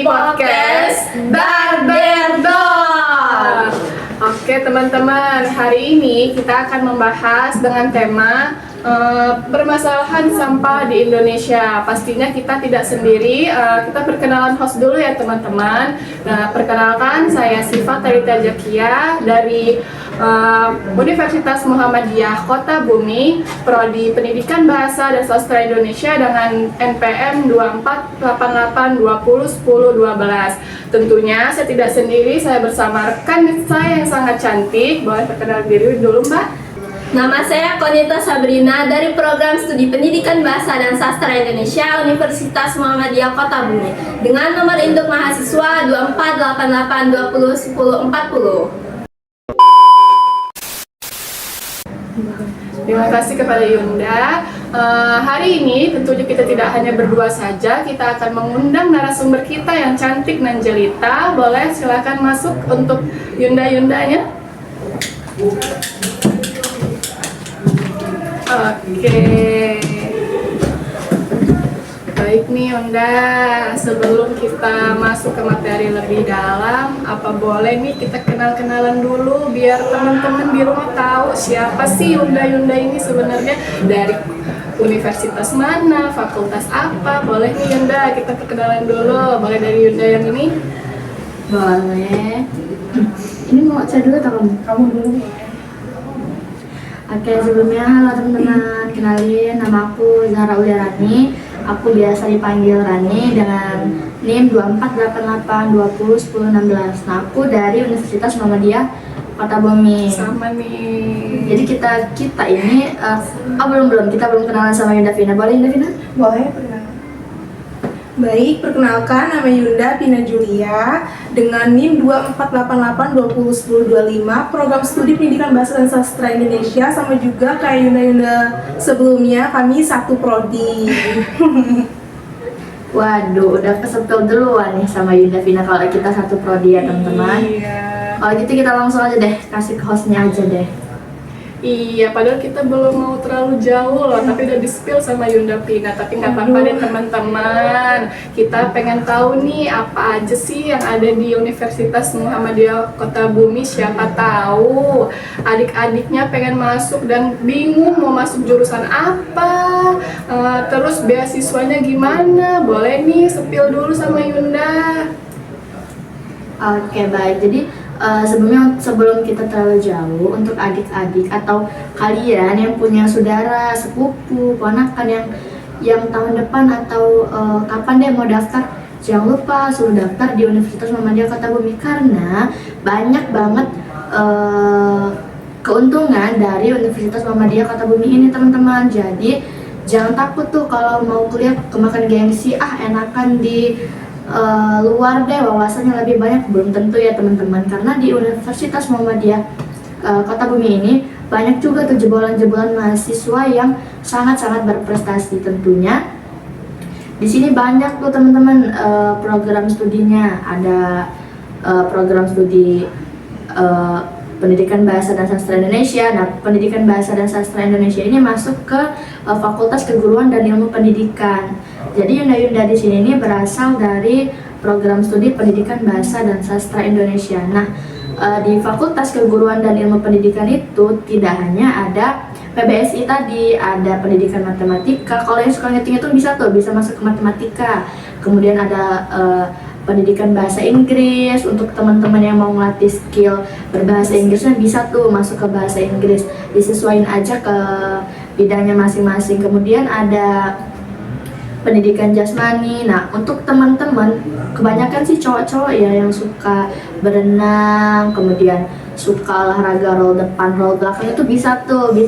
podcast Barberdor. Oke teman-teman, hari ini kita akan membahas dengan tema permasalahan sampah di Indonesia. Pastinya kita tidak sendiri, kita perkenalan host dulu ya teman-teman. Nah, perkenalkan saya Siva Tarita Jakia dari Universitas Muhammadiyah Kota Bumi, Prodi Pendidikan Bahasa dan Sastra Indonesia dengan NPM 2488201012. Tentunya saya tidak sendiri, saya bersama rekan saya yang sangat cantik. Boleh perkenalkan diri dulu Mbak? Nama saya Konita Sabrina dari Program Studi Pendidikan Bahasa dan Sastra Indonesia Universitas Muhammadiyah Kota Bumi dengan nomor induk mahasiswa 2488201040. Terima kasih kepada Yunda. Hari ini tentunya kita tidak hanya berdua saja, kita akan mengundang narasumber kita yang cantik dan jelita. Boleh silakan masuk untuk Yunda-Yundanya. Oke. Baik nih Yunda, sebelum kita masuk ke materi lebih dalam, apa boleh nih kita kenal-kenalan dulu biar teman-teman di rumah tahu siapa sih Yunda-Yunda ini sebenarnya, dari universitas mana, fakultas apa. Boleh nih Yunda, kita perkenalan dulu. Boleh dari Yunda yang ini? Boleh. Ini mau saya dulu atau kamu? Kamu dulu. Oke, sebelumnya halo teman-teman, kenalin nama aku Zahra Uliarani. Aku biasa dipanggil Rani dengan NIM 2488201016. Nah, aku dari Universitas Muhammadiyah Kota Bumi. Sama nih. Jadi kita ini kita belum kenalan sama Yunda Vina. Boleh Yunda Vina? Boleh, perkenalkan. Baik, perkenalkan nama Yunda Pina Julia dengan NIM 2488201025, Program Studi Pendidikan Bahasa dan Sastra Indonesia, sama juga kayak Yunda-Yunda sebelumnya, kami satu prodi. Waduh, udah kesentul duluan nih sama Yunda Vina kalau kita satu prodi ya teman-teman. Iya. Kalau gitu kita langsung aja deh, kasih ke hostnya aja deh. Iya, padahal kita belum mau terlalu jauh loh, tapi udah di-spill sama Yunda Pina. Tapi nggak apa-apa deh teman-teman. Kita pengen tahu nih apa aja sih yang ada di Universitas Muhammadiyah Kota Bumi. Siapa tahu adik-adiknya pengen masuk dan bingung mau masuk jurusan apa, terus beasiswanya gimana. Boleh nih spill dulu sama Yunda. Oke, baik. Jadi sebelum kita terlalu jauh, untuk adik-adik atau kalian yang punya saudara, sepupu, ponakan yang tahun depan atau kapan deh mau daftar, jangan lupa suruh daftar di Universitas Muhammadiyah Kota Bumi karena banyak banget keuntungan dari Universitas Muhammadiyah Kota Bumi ini teman-teman. Jadi jangan takut tuh kalau mau kuliah kemakan gengsi, enakan di luar deh, wawasannya lebih banyak. Belum tentu ya teman-teman, karena di Universitas Muhammadiyah Kota Bumi ini banyak juga tuh jebolan-jebolan mahasiswa yang sangat-sangat berprestasi tentunya. Di sini banyak tuh teman-teman program studinya. Ada program studi Pendidikan Bahasa dan Sastra Indonesia. Nah, Pendidikan Bahasa dan Sastra Indonesia ini masuk ke Fakultas Keguruan dan Ilmu Pendidikan. Jadi Yunda-Yunda di sini ini berasal dari program studi Pendidikan Bahasa dan Sastra Indonesia. Nah, di Fakultas Keguruan dan Ilmu Pendidikan itu tidak hanya ada PBSI tadi, ada pendidikan matematika. Kalau yang suka ngitung-ngitung bisa masuk ke matematika. Kemudian ada pendidikan bahasa Inggris untuk teman-teman yang mau ngelatih skill berbahasa Inggrisnya, bisa tuh masuk ke bahasa Inggris. Disesuaikan aja ke bidangnya masing-masing. Kemudian ada pendidikan jasmani. Nah, untuk teman-teman kebanyakan sih cowok-cowok ya yang suka berenang, kemudian suka olahraga roll depan, roll belakang, itu bisa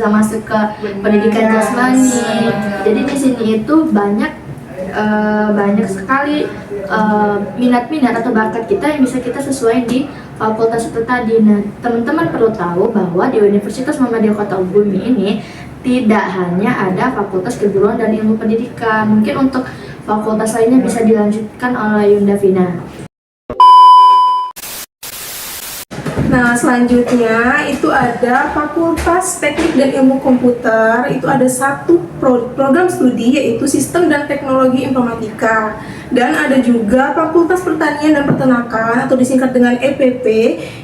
masuk ke pendidikan jasmani. Jadi di sini itu banyak sekali minat-minat atau bakat kita yang bisa kita sesuai di fakultas itu tadi. Nah, teman-teman perlu tahu bahwa di Universitas Muhammadiyah Kota Bumi ini tidak hanya ada Fakultas Keguruan dan Ilmu Pendidikan. Mungkin untuk fakultas lainnya bisa dilanjutkan oleh Yunda Vina. Nah, selanjutnya itu ada Fakultas Teknik dan Ilmu Komputer. Itu ada satu program studi yaitu Sistem dan Teknologi Informatika. Dan ada juga Fakultas Pertanian dan Peternakan atau disingkat dengan EPP.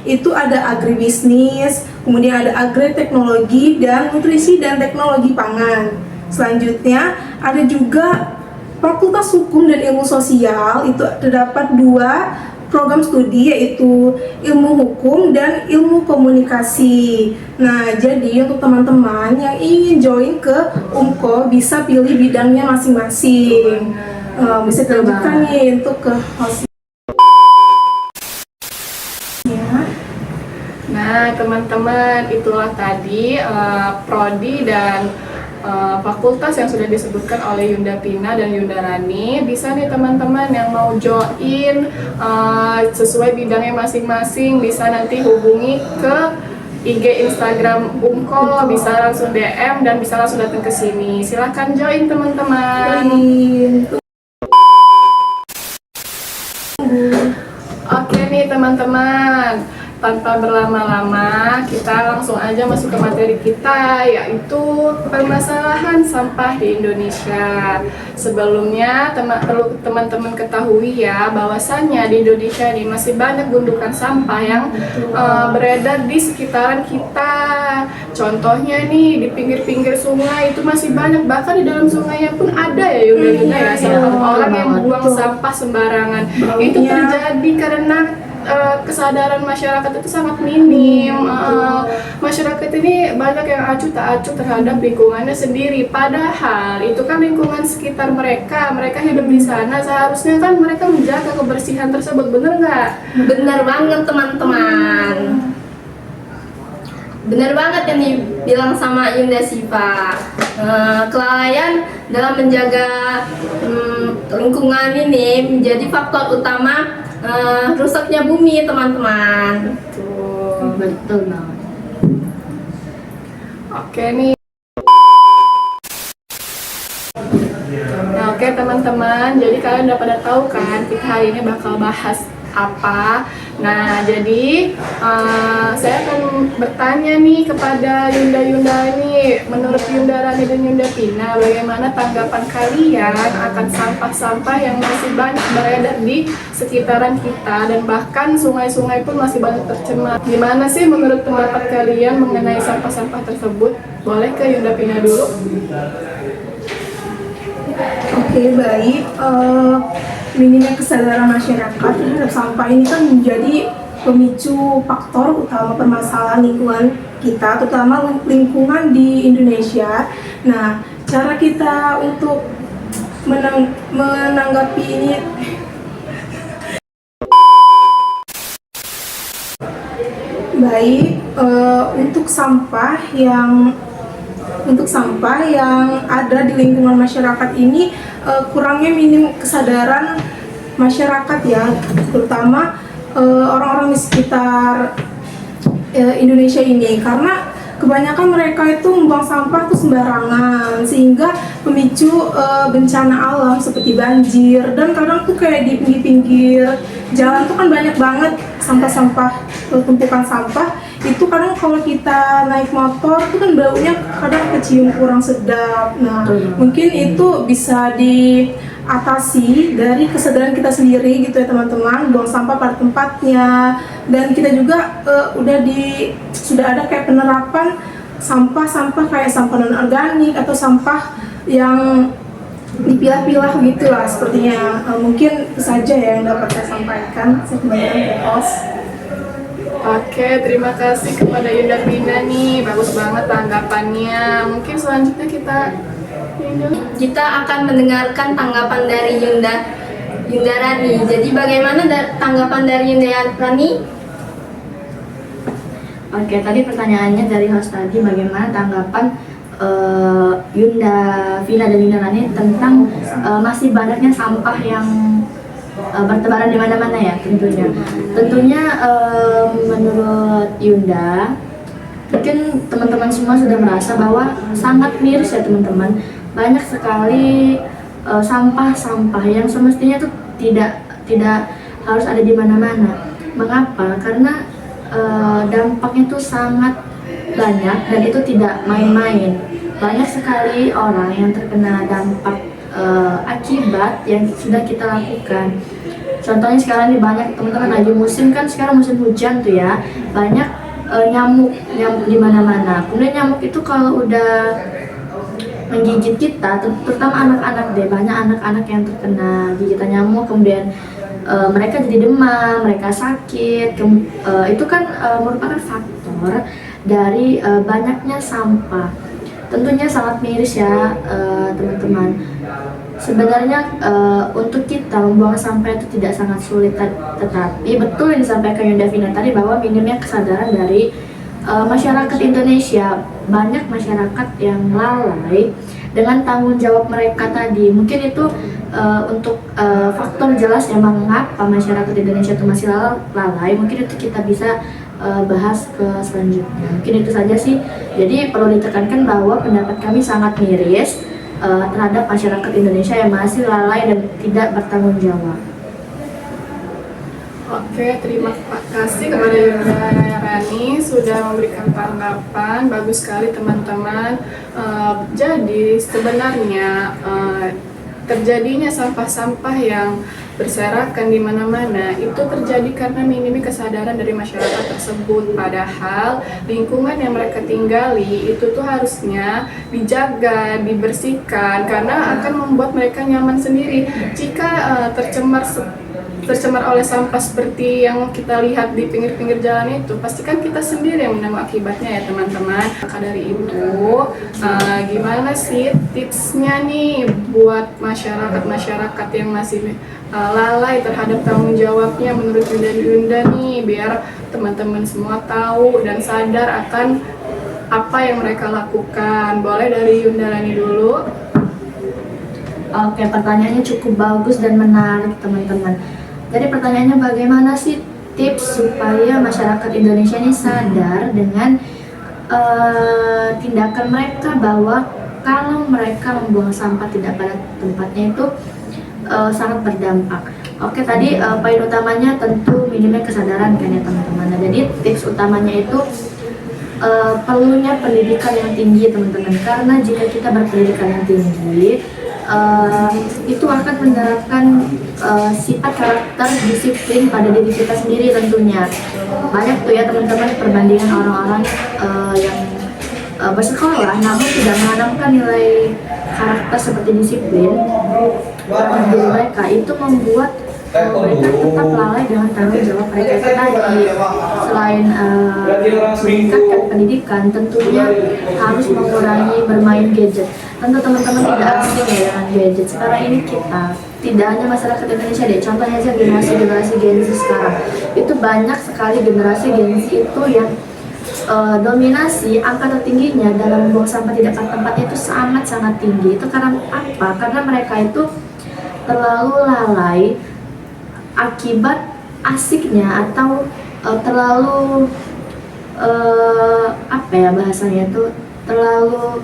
Itu ada Agribisnis, kemudian ada Agriteknologi dan Nutrisi dan Teknologi Pangan. Selanjutnya ada juga Fakultas Hukum dan Ilmu Sosial. Itu terdapat dua program studi yaitu ilmu hukum dan ilmu komunikasi. Nah, jadi untuk teman-teman yang ingin join ke UMKO bisa pilih bidangnya masing-masing. Bisa dilanjutkan nih untuk ke host. Nah, teman-teman, itulah tadi prodi dan fakultas yang sudah disebutkan oleh Yunda Pina dan Yunda Rani. Bisa nih teman-teman yang mau join sesuai bidangnya masing-masing, bisa nanti hubungi ke IG Instagram UMKO, bisa langsung DM dan bisa langsung datang ke sini. Silahkan join teman-teman. Oke nih teman-teman, tanpa berlama-lama kita langsung aja masuk ke materi kita, yaitu permasalahan sampah di Indonesia. Sebelumnya perlu teman-teman ketahui ya, bahwasannya di Indonesia ini masih banyak gundukan sampah yang beredar di sekitaran kita. Contohnya nih di pinggir-pinggir sungai itu masih banyak, bahkan di dalam sungainya pun ada ya Yunda ya, orang yang buang sampah sembarangan. Itu terjadi karena kesadaran masyarakat itu sangat minim. Masyarakat ini banyak yang acuh tak acuh terhadap lingkungannya sendiri, padahal itu kan lingkungan sekitar mereka hidup di sana, seharusnya kan mereka menjaga kebersihan tersebut, bener nggak? Bener banget teman-teman. Bener banget yang dibilang sama Yunda Siva. Kelalaian dalam menjaga lingkungan ini menjadi faktor utama rusaknya bumi, teman-teman. Betul banget. Oke nih. Nah, oke teman-teman, jadi kalian udah pada tahu kan kita hari ini bakal bahas apa. Nah, jadi saya akan bertanya nih kepada Yunda nih, menurut Yunda Rani dan Yunda Pina, bagaimana tanggapan kalian akan sampah-sampah yang masih banyak beredar di sekitaran kita, dan bahkan sungai-sungai pun masih banyak tercemar. Gimana sih menurut pendapat kalian mengenai sampah-sampah tersebut? Boleh ke Yunda Pina dulu? Oke, baik. Minimnya kesadaran masyarakat terhadap sampah ini kan menjadi pemicu faktor utama permasalahan lingkungan kita, terutama lingkungan di Indonesia. Nah, cara kita untuk menanggapi ini baik, untuk sampah yang ada di lingkungan masyarakat ini, kurangnya minim kesadaran masyarakat ya, terutama orang-orang di sekitar Indonesia ini, karena kebanyakan mereka itu membuang sampah tuh sembarangan, sehingga memicu bencana alam seperti banjir. Dan kadang tuh kayak di pinggir-pinggir jalan tuh kan banyak banget sampah-sampah, tumpukan sampah. Itu kadang kalau kita naik motor itu kan baunya kadang kecium kurang sedap. Nah, mungkin itu bisa diatasi dari kesadaran kita sendiri gitu ya teman-teman, buang sampah pada tempatnya. Dan kita juga sudah ada kayak penerapan sampah-sampah kayak sampah non-organik atau sampah yang dipilah-pilah gitulah sepertinya. Mungkin itu saja ya yang dapat saya sampaikan. Saya kembalikan ke host. Oke, terima kasih kepada Yunda Pina nih, bagus banget tanggapannya. Mungkin selanjutnya kita akan mendengarkan tanggapan dari Yunda Rani. Jadi bagaimana tanggapan dari Yunda Rani? Oke, tadi pertanyaannya dari host tadi, bagaimana tanggapan Yunda Vina dan Yunda Rani tentang masih banyaknya sampah yang bertebaran di mana-mana ya tentunya. Menurut Yunda, mungkin teman-teman semua sudah merasa bahwa sangat miris ya teman-teman. Banyak sekali sampah-sampah yang semestinya tuh tidak harus ada di mana-mana. Mengapa? Karena dampaknya tuh sangat banyak dan itu tidak main-main. Banyak sekali orang yang terkena dampak akibat yang sudah kita lakukan. Contohnya sekarang nih banyak teman-teman lagi musim kan, sekarang musim hujan tuh ya, banyak nyamuk di mana-mana. Kemudian nyamuk itu kalau udah menggigit kita, terutama anak-anak deh, banyak anak-anak yang terkena gigitan nyamuk, kemudian mereka jadi demam, mereka sakit. Itu kan merupakan faktor dari banyaknya sampah. Tentunya sangat miris ya teman-teman. Sebenarnya untuk kita membuang sampah itu tidak sangat sulit, tetapi betul yang disampaikan Yunda Vina tadi bahwa minimnya kesadaran dari masyarakat Indonesia. Banyak masyarakat yang lalai dengan tanggung jawab mereka tadi. Mungkin itu untuk faktor jelas emang mengapa masyarakat Indonesia itu masih lalai. Mungkin itu kita bisa bahas ke selanjutnya. Mungkin itu saja sih. Jadi perlu ditekankan bahwa pendapat kami sangat miris terhadap masyarakat Indonesia yang masih lalai dan tidak bertanggung jawab. Oke, terima kasih kepada Yunda Rani sudah memberikan tanggapan. Bagus sekali teman-teman. Jadi sebenarnya terjadinya sampah-sampah yang berserakan di mana-mana itu terjadi karena minimnya kesadaran dari masyarakat tersebut. Padahal lingkungan yang mereka tinggali itu tuh harusnya dijaga, dibersihkan karena akan membuat mereka nyaman sendiri. Jika tercemar oleh sampah seperti yang kita lihat di pinggir-pinggir jalan itu, pastikan kita sendiri yang menanggung akibatnya ya teman-teman. Maka dari itu, gimana sih tipsnya nih buat masyarakat yang masih lalai terhadap tanggung jawabnya menurut Yunda nih, biar teman-teman semua tahu dan sadar akan apa yang mereka lakukan. Boleh dari Yunda Rani dulu. Oke, pertanyaannya cukup bagus dan menarik teman-teman. Jadi pertanyaannya bagaimana sih tips supaya masyarakat Indonesia ini sadar dengan tindakan mereka bahwa kalau mereka membuang sampah tidak pada tempatnya itu sangat berdampak. Oke, tadi poin utamanya tentu minimnya kesadaran kan ya teman-teman. Nah, jadi tips utamanya itu perlunya pendidikan yang tinggi teman-teman. Karena jika kita berpendidikan yang tinggi, itu akan menerapkan sifat karakter disiplin pada diri kita sendiri tentunya. Banyak tuh ya teman-teman perbandingan orang-orang yang bersekolah namun tidak menanamkan nilai karakter seperti disiplin pada diri mereka, itu membuat mereka tetap lalai dengan tanggung jawab mereka itu tadi. Selain meningkatkan pendidikan, tentunya harus mengurangi bermain gadget. Tentu teman-teman tidak asing ya dengan gadget. Sekarang ini kita, tidak hanya masyarakat Indonesia deh, contohnya aja generasi Gen Z sekarang. Itu banyak sekali generasi Gen Z itu yang dominasi angka tertingginya dalam membuang sampah tidak pada tempatnya itu sangat-sangat tinggi. Itu karena apa? Karena mereka itu terlalu lalai akibat asiknya atau terlalu apa ya bahasanya itu, terlalu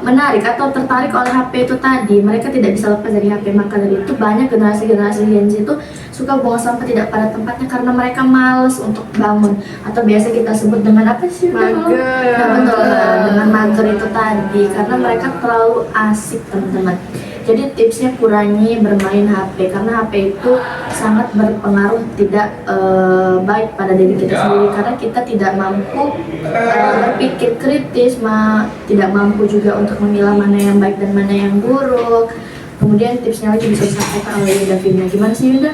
menarik atau tertarik oleh HP itu tadi. Mereka tidak bisa lepas dari HP. Maka dari itu banyak generasi Gen Z itu suka buang sampah tidak pada tempatnya karena mereka males untuk bangun, atau biasa kita sebut dengan apa sih? Mager. Nah, betul, dengan mager itu tadi, karena mereka terlalu asik teman-teman. Jadi tipsnya kurangi bermain HP, karena HP itu sangat berpengaruh tidak baik pada diri kita sendiri, karena kita tidak mampu berpikir kritis, tidak mampu juga untuk memilah mana yang baik dan mana yang buruk. Kemudian tipsnya lagi bisa disampaikan oleh Yunda Vina. Gimana sih Yunda?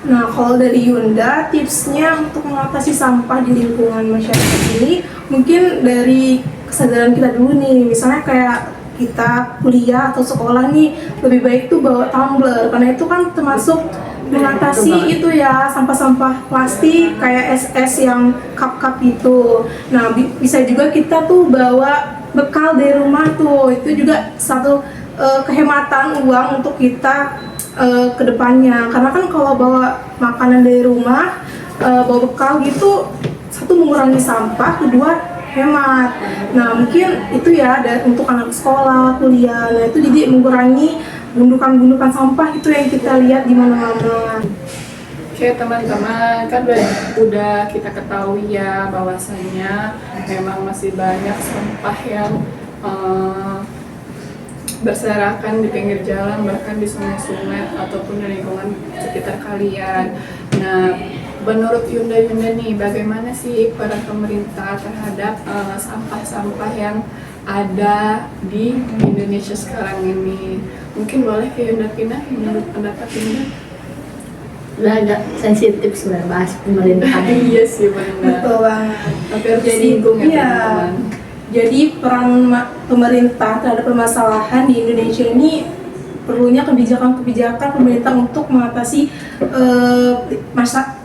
Nah, kalau dari Yunda, tipsnya untuk mengatasi sampah di lingkungan masyarakat ini mungkin dari kesadaran kita dulu nih. Misalnya kayak kita kuliah atau sekolah nih, lebih baik tuh bawa tumbler, karena itu kan termasuk mengatasi itu ya sampah-sampah plastik kayak SS yang cup-cup itu. Nah, bisa juga kita tuh bawa bekal dari rumah tuh, itu juga satu kehematan uang untuk kita ke depannya. Karena kan kalau bawa makanan dari rumah, bawa bekal gitu, satu mengurangi sampah, kedua hemat. Nah, mungkin itu ya untuk anak sekolah, kuliah. Nah, itu jadi mengurangi gundukan-gundukan sampah itu yang kita lihat di mana-mana. Oke teman-teman, kan udah kita ketahui ya bahwasannya memang masih banyak sampah yang berserakan di pinggir jalan, bahkan di sungai-sungai ataupun di lingkungan sekitar kalian. Nah, menurut Yunda nih, bagaimana sih peran pemerintah terhadap sampah-sampah yang ada di Indonesia sekarang ini? Mungkin boleh ke Yunda Pina, menurut pendapat Yunda? Udah agak sensitif sebenarnya bahas pemerintah. Iya sih benar. Betul banget. Tapi harus disinggung ya Iya. teman-teman. Jadi peran pemerintah terhadap permasalahan di Indonesia ini perlunya kebijakan-kebijakan pemerintah untuk mengatasi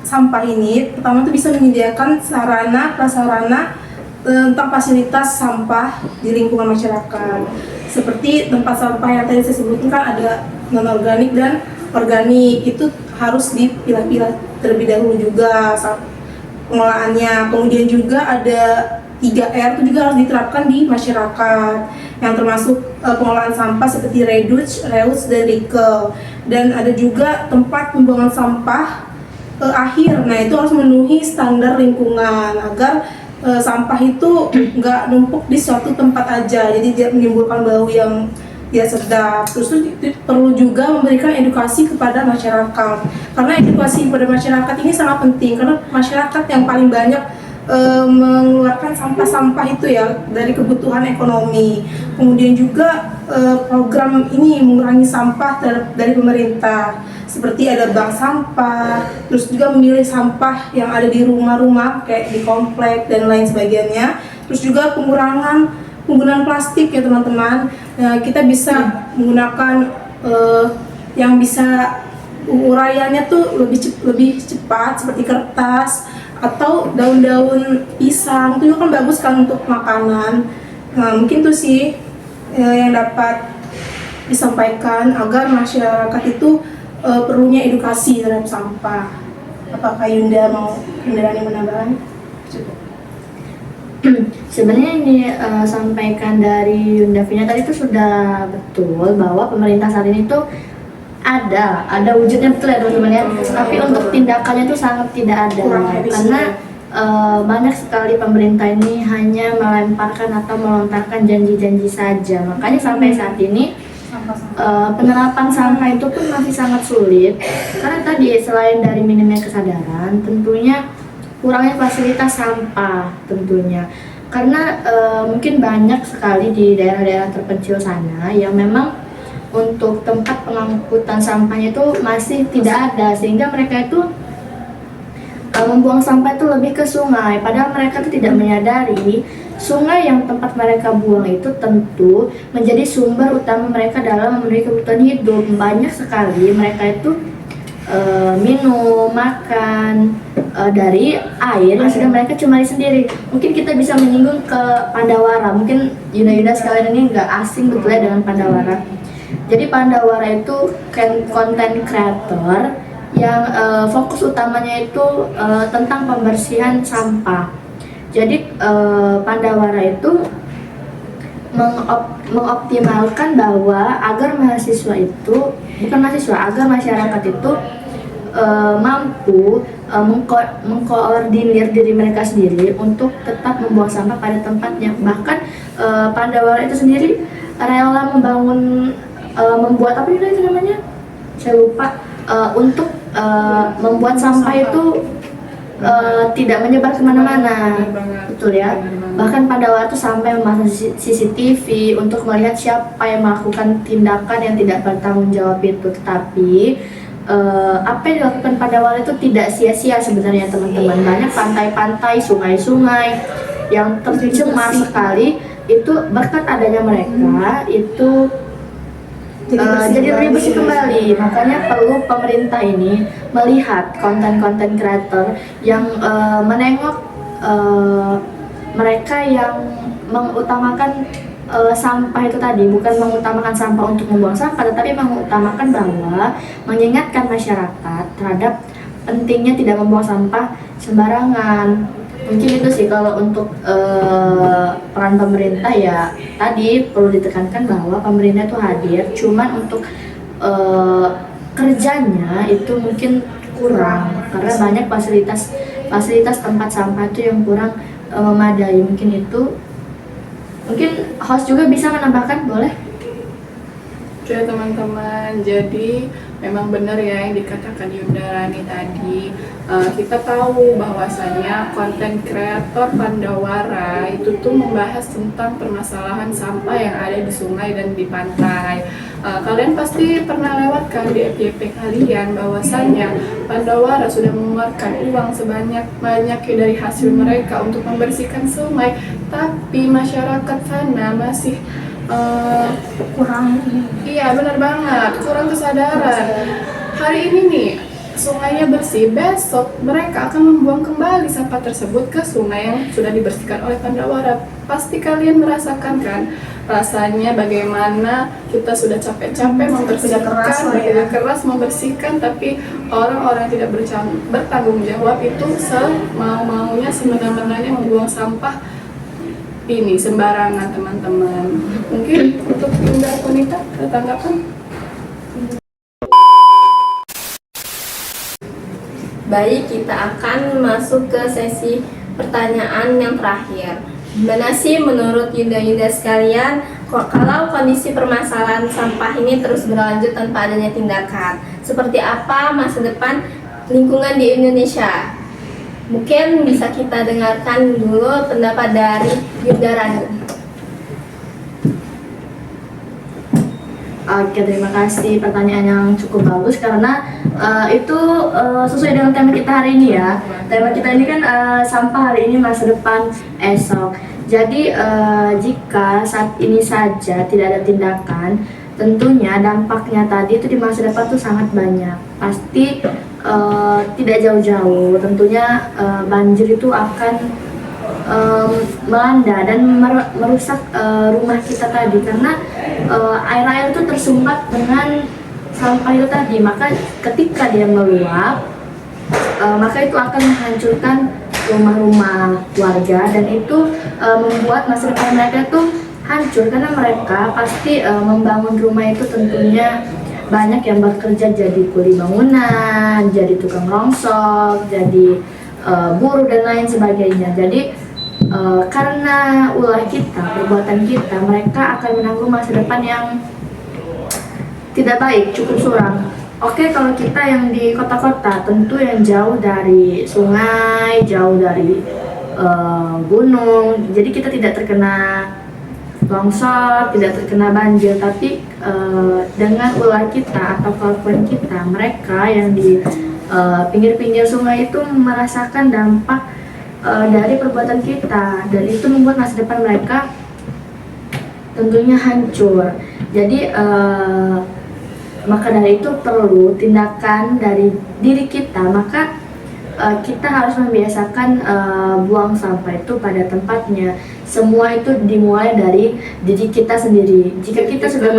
sampah ini. Pertama itu bisa menyediakan sarana prasarana tentang fasilitas sampah di lingkungan masyarakat. Seperti tempat sampah yang tadi saya sebutkan kan ada non-organik dan organik, itu harus dipilah-pilah terlebih dahulu juga pengolahannya. Kemudian juga ada 3R itu juga harus diterapkan di masyarakat, yang termasuk pengolahan sampah seperti reduce, reuse, dan recycle. Dan ada juga tempat pembuangan sampah akhir. Nah, itu harus memenuhi standar lingkungan agar sampah itu nggak numpuk di suatu tempat aja, jadi tidak menimbulkan bau yang tidak sedap. Terus itu perlu juga memberikan edukasi kepada masyarakat, karena edukasi kepada masyarakat ini sangat penting, karena masyarakat yang paling banyak mengeluarkan sampah-sampah itu ya dari kebutuhan ekonomi. Kemudian juga program ini mengurangi sampah dari pemerintah, seperti ada bank sampah, terus juga memilih sampah yang ada di rumah-rumah kayak di komplek dan lain sebagainya. Terus juga pengurangan penggunaan plastik ya teman-teman. Kita bisa menggunakan yang bisa uraiannya tuh lebih cepat, seperti kertas atau daun-daun pisang, itu juga kan bagus kan untuk makanan. Nah, mungkin tuh sih yang dapat disampaikan agar masyarakat itu perlunya edukasi terhadap sampah. Apakah Yunda yang menambahkan? Cukup. Sebenarnya ini sampaikan dari Yunda Vina tadi itu sudah betul bahwa pemerintah saat ini tuh ada wujudnya, betul ya teman-teman ya. Tapi untuk tindakannya itu sangat tidak ada, karena banyak sekali pemerintah ini hanya melemparkan atau melontarkan janji-janji saja. Makanya sampai saat ini penerapan sampah itu pun masih sangat sulit, karena tadi selain dari minimnya kesadaran, tentunya kurangnya fasilitas sampah tentunya. Karena mungkin banyak sekali di daerah-daerah terpencil sana yang memang untuk tempat pengangkutan sampahnya itu masih tidak ada, sehingga mereka itu membuang sampah itu lebih ke sungai, padahal mereka itu tidak menyadari sungai yang tempat mereka buang itu tentu menjadi sumber utama mereka dalam memenuhi kebutuhan hidup. Banyak sekali mereka itu minum, makan dari air yang sudah mereka cemari sendiri. Mungkin kita bisa menyinggung ke Pandawara, mungkin Yunda sekalian ini nggak asing betul ya dengan Pandawara. Jadi Pandawara itu content creator yang fokus utamanya itu tentang pembersihan sampah. Jadi Pandawara itu mengoptimalkan bahwa agar mahasiswa itu, bukan mahasiswa, agar masyarakat itu mampu mengkoordinir diri mereka sendiri untuk tetap membuang sampah pada tempatnya. Bahkan Pandawara itu sendiri rela membuat apa itu namanya? Saya lupa. Untuk membuat sampah itu tidak menyebar kemana-mana, betul ya. Bahkan Pandawara itu sampai memasang CCTV untuk melihat siapa yang melakukan tindakan yang tidak bertanggung jawab itu. Tetapi apa yang dilakukan Pandawara itu tidak sia-sia sebenarnya teman-teman. Banyak pantai-pantai, sungai-sungai yang tercemar sekali itu berkat adanya mereka itu jadi lebih bersih kembali. Makanya perlu pemerintah ini melihat konten-konten kreator yang menengok mereka yang mengutamakan sampah itu tadi, bukan mengutamakan sampah untuk membuang sampah, tetapi mengutamakan bahwa mengingatkan masyarakat terhadap pentingnya tidak membuang sampah sembarangan. Mungkin itu sih kalau untuk peran pemerintah ya, tadi perlu ditekankan bahwa pemerintah itu hadir, cuman untuk kerjanya itu mungkin kurang. karena banyak fasilitas tempat sampah itu yang kurang memadai. Mungkin host juga bisa menambahkan, boleh? Oke teman-teman, jadi memang benar ya yang dikatakan Yunda Rani tadi. Kita tahu bahwasanya konten kreator Pandawara itu tuh membahas tentang permasalahan sampah yang ada di sungai dan di pantai. Kalian pasti pernah lewat kan di FYP kalian bahwasanya Pandawara sudah mengeluarkan uang sebanyak-banyaknya dari hasil mereka untuk membersihkan sungai, tapi masyarakat sana masih kurang. iya benar banget, kurang kesadaran. Hari ini nih sungainya bersih, besok mereka akan membuang kembali sampah tersebut ke sungai yang sudah dibersihkan oleh Pandawara. Pasti kalian merasakan kan rasanya bagaimana kita sudah capek-capek membersihkan, Kerja keras membersihkan, tapi orang-orang tidak bertanggung jawab itu semau-maunya, semena-menanya membuang sampah ini sembarangan teman-teman. Mungkin untuk Yunda Konita ada tanggapan? Baik, kita akan masuk ke sesi pertanyaan yang terakhir. Gimana sih menurut Yunda-Yunda sekalian kalau kondisi permasalahan sampah ini terus berlanjut tanpa adanya tindakan? Seperti apa masa depan lingkungan di Indonesia? Mungkin bisa kita dengarkan dulu pendapat dari Yunda Rani. Oke, terima kasih, pertanyaan yang cukup bagus karena itu sesuai dengan tema kita hari ini ya. Tema kita ini kan sampah hari ini, masa depan esok. Jadi jika saat ini saja tidak ada tindakan, tentunya dampaknya tadi itu di masa depan tuh sangat banyak. Pasti tidak jauh-jauh, tentunya banjir itu akan melanda dan merusak rumah kita tadi, karena air-air itu tersumbat dengan sampah itu tadi. Maka ketika dia meluap, maka itu akan menghancurkan rumah-rumah warga, dan itu membuat masa depan mereka itu hancur, karena mereka pasti membangun rumah itu tentunya banyak yang bekerja jadi kuli bangunan, jadi tukang rongsok, jadi buruh dan lain sebagainya. Jadi karena ulah kita, perbuatan kita, mereka akan menanggung masa depan yang tidak baik, cukup suram. Oke, kalau kita yang di kota-kota, tentu yang jauh dari sungai, jauh dari gunung, jadi kita tidak terkena longsor, tidak terkena banjir. Tapi dengan ulah kita atau kelakuan kita, mereka yang di pinggir-pinggir sungai itu merasakan dampak dari perbuatan kita, dan itu membuat masa depan mereka tentunya hancur. Jadi maka dari itu perlu tindakan dari diri kita. Maka kita harus membiasakan buang sampah itu pada tempatnya. Semua itu dimulai dari diri kita sendiri. Jika kita sudah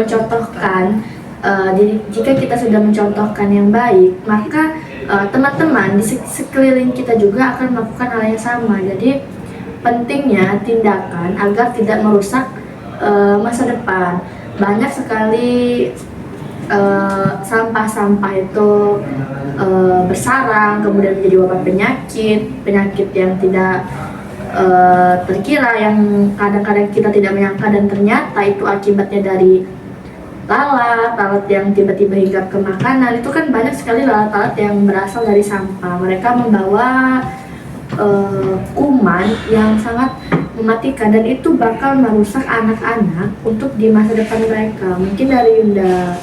mencontohkan yang baik, maka teman-teman di sekeliling kita juga akan melakukan hal yang sama. Jadi pentingnya tindakan agar tidak merusak masa depan. Banyak sekali sampah-sampah itu bersarang, kemudian menjadi wabah penyakit yang tidak terkira, yang kadang-kadang kita tidak menyangka, dan ternyata itu akibatnya dari lalat yang tiba-tiba hinggap ke makanan. Itu kan banyak sekali lalat-lalat yang berasal dari sampah. Mereka membawa kuman yang sangat mematikan, dan itu bakal merusak anak-anak untuk di masa depan mereka. Mungkin dari Yunda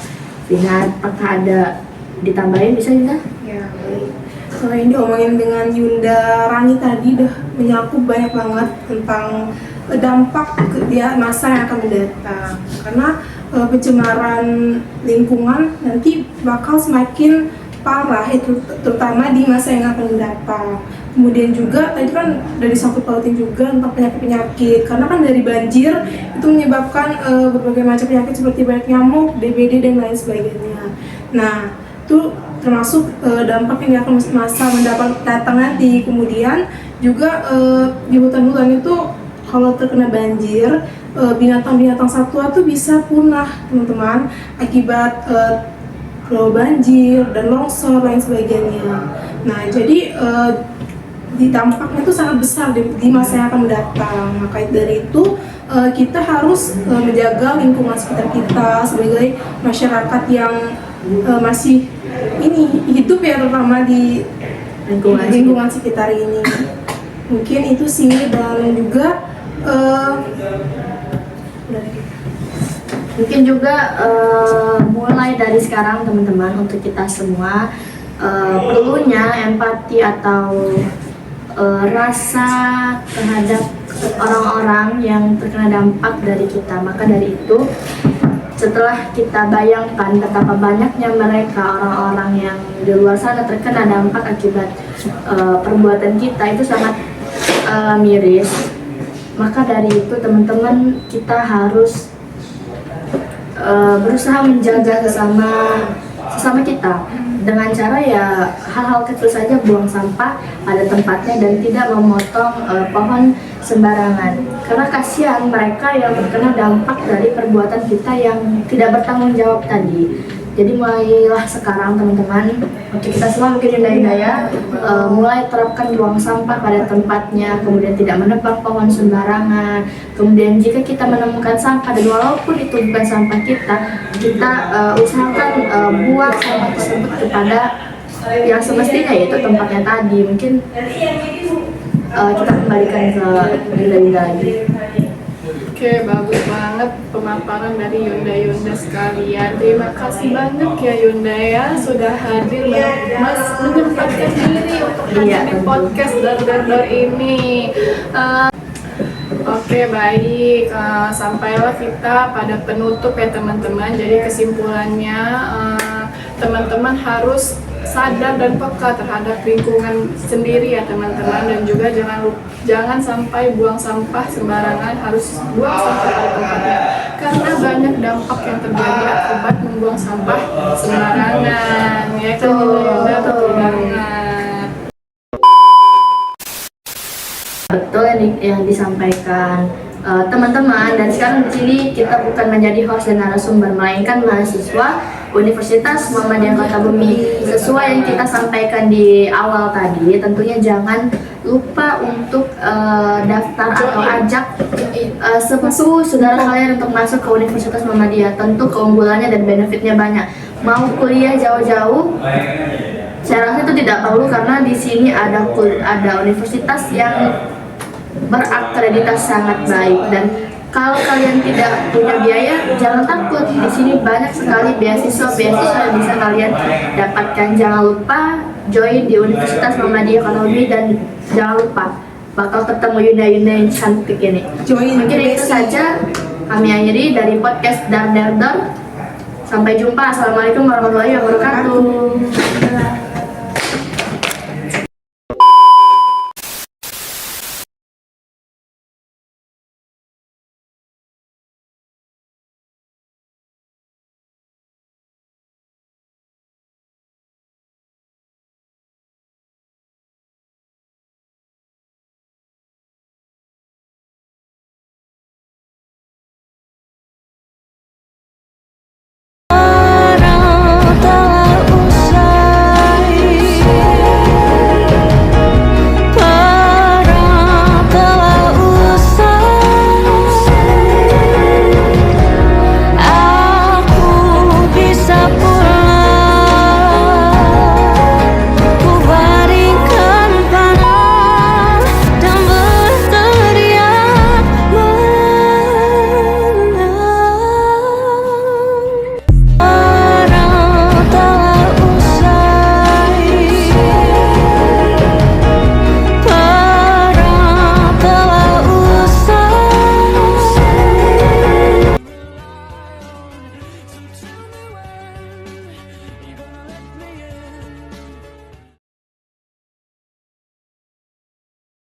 Vina, apakah ada ditambahin, bisa Yunda? Ya, baik. Kalau yang diomongin dengan Yunda Rani tadi udah menyakup banyak banget tentang dampak dia masa yang akan mendatang. Karena pencemaran lingkungan nanti bakal semakin parah, itu terutama di masa yang akan mendatang. Kemudian juga tadi kan dari sangkut pautin juga tentang penyakit-penyakit, karena kan dari banjir itu menyebabkan berbagai macam penyakit seperti banyak nyamuk, DBD dan lain sebagainya. Nah, itu termasuk dampak yang akan masa mendatang nanti. Kemudian juga di hutan-hutan itu kalau terkena banjir, binatang-binatang satwa tuh bisa punah, teman-teman, akibat rawa banjir dan longsor lain sebagainya. Nah, jadi dampaknya itu sangat besar di masa yang akan mendatang. Maka dari itu kita harus menjaga lingkungan sekitar kita sebagai masyarakat yang masih hidup ya, terutama di lingkungan sekitar ini. Mungkin itu sih, dan juga mungkin juga mulai dari sekarang teman-teman, untuk kita semua perlunya empati atau rasa terhadap orang-orang yang terkena dampak dari kita. Maka dari itu, setelah kita bayangkan betapa banyaknya mereka, orang-orang yang di luar sana terkena dampak akibat perbuatan kita, itu sangat miris. Maka dari itu teman-teman, kita harus berusaha menjaga sesama kita dengan cara ya hal-hal kecil saja, buang sampah pada tempatnya dan tidak memotong pohon sembarangan, karena kasihan mereka yang terkena dampak dari perbuatan kita yang tidak bertanggung jawab tadi. Jadi mulailah sekarang teman-teman, untuk kita semua mungkin Yunda ya, mulai terapkan buang sampah pada tempatnya, kemudian tidak menebang pohon sembarangan. Kemudian jika kita menemukan sampah, dan walaupun itu bukan sampah kita usahakan buang sampah tersebut kepada yang semestinya, yaitu tempatnya tadi. Mungkin kita kembalikan ke Yunda lagi. Oke, bagus banget pemaparan dari Yunda sekalian. Terima kasih banyak ya Yunda ya, sudah hadir menyempatkan diri untuk hadir di podcast Dar ini. Oke, baik. Sampailah kita pada penutup ya teman-teman. Jadi kesimpulannya, teman-teman harus sadar dan peka terhadap lingkungan sendiri ya teman-teman, dan juga jangan sampai buang sampah sembarangan, harus buang sampah pada tempatnya, karena banyak dampak yang terjadi akibat membuang sampah sembarangan. Ya kan Yunda, betul banget. Betul yang disampaikan teman-teman. Dan sekarang di sini kita bukan menjadi host dan narasumber, melainkan mahasiswa Universitas Muhammadiyah Kota Bumi. Sesuai yang kita sampaikan di awal tadi, tentunya jangan lupa untuk daftar atau ajak sepupu saudara kalian untuk masuk ke Universitas Muhammadiyah. Tentu keunggulannya dan benefitnya banyak. Mau kuliah jauh-jauh, saya rasa itu tidak perlu, karena di sini ada universitas yang berakreditasi sangat baik. Dan kalau kalian tidak punya biaya, jangan takut. Di sini banyak sekali beasiswa yang bisa kalian dapatkan. Jangan lupa join di Universitas Muhammadiyah Kota Bumi, dan jangan lupa bakal ketemu Yunda yang cantik ini. Mungkin itu saja kami akhiri dari podcast Dar. Sampai jumpa. Assalamualaikum warahmatullahi wabarakatuh.